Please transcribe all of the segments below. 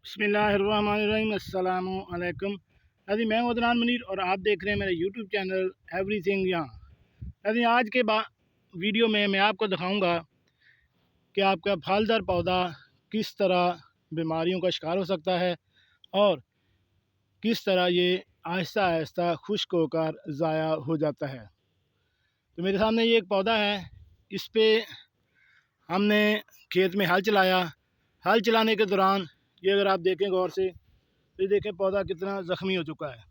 बिस्मिल्लाहिर्रहमानिर्रहीम। अस्सलामु अलैकुम। अभी मैं हूं अदनान मुनीर और आप देख रहे हैं मेरा यूट्यूब चैनल एवरीथिंग यहाँ। अभी आज के वीडियो में मैं आपको दिखाऊंगा कि आपका फलदार पौधा किस तरह बीमारियों का शिकार हो सकता है और किस तरह ये आहिस्ता आहिस्ता खुश्क होकर ज़ाया हो जाता है। तो मेरे सामने ये एक पौधा है, इस पे हमने खेत में हल चलाया। हल चलाने के दौरान ये अगर आप देखें गौर से तो ये देखें पौधा कितना ज़ख्मी हो चुका है।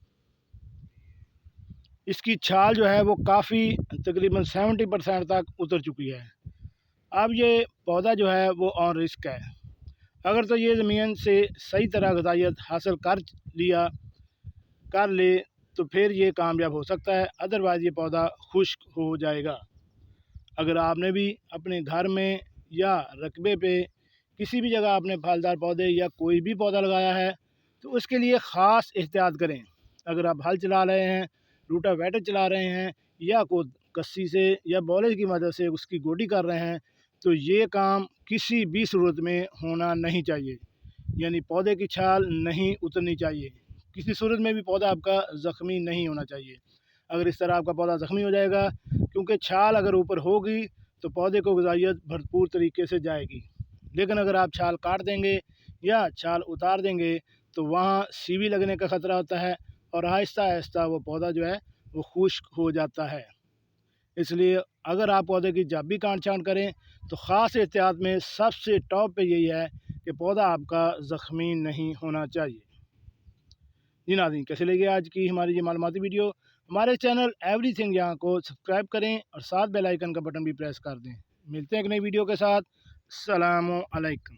इसकी छाल जो है वो काफ़ी तकरीबन 70% तक उतर चुकी है। अब ये पौधा जो है वो ऑन रिस्क है। अगर तो ये ज़मीन से सही तरह ग़िज़ाइयत हासिल कर ले तो फिर ये कामयाब हो सकता है, अदरवाइज़ ये पौधा खुश्क हो जाएगा। अगर आपने भी अपने घर में या रकबे पे किसी भी जगह आपने फलदार पौधे या कोई भी पौधा लगाया है तो उसके लिए ख़ास एहतियात करें। अगर आप हल चला रहे हैं, रूटावेटर चला रहे हैं या कोई कस्सी से या बॉलेज की मदद से उसकी गोडी कर रहे हैं तो ये काम किसी भी सूरत में होना नहीं चाहिए, यानी पौधे की छाल नहीं उतरनी चाहिए। किसी सूरत में भी पौधा आपका ज़ख्मी नहीं होना चाहिए। अगर इस तरह आपका पौधा ज़ख्मी हो जाएगा, क्योंकि छाल अगर ऊपर होगी तो पौधे को ग़िज़ाइयत भरपूर तरीके से जाएगी। लेकिन अगर आप छाल काट देंगे या छाल उतार देंगे तो वहाँ सीवी लगने का ख़तरा होता है और आहिस्ता आहिस्ता वो पौधा जो है वो खुश्क हो जाता है। इसलिए अगर आप पौधे की जब भी काट छांट करें तो ख़ास एहतियात में सबसे टॉप पे यही है कि पौधा आपका ज़ख्मी नहीं होना चाहिए। जी नाज़रीन, कैसे लगी आज की हमारी ये मालूमाती वीडियो? हमारे चैनल एवरीथिंग यहाँ को सब्सक्राइब करें और साथ बेल आइकन का बटन भी प्रेस कर दें। मिलते हैं एक नई वीडियो के साथ। अस्सलामु अलैकुम।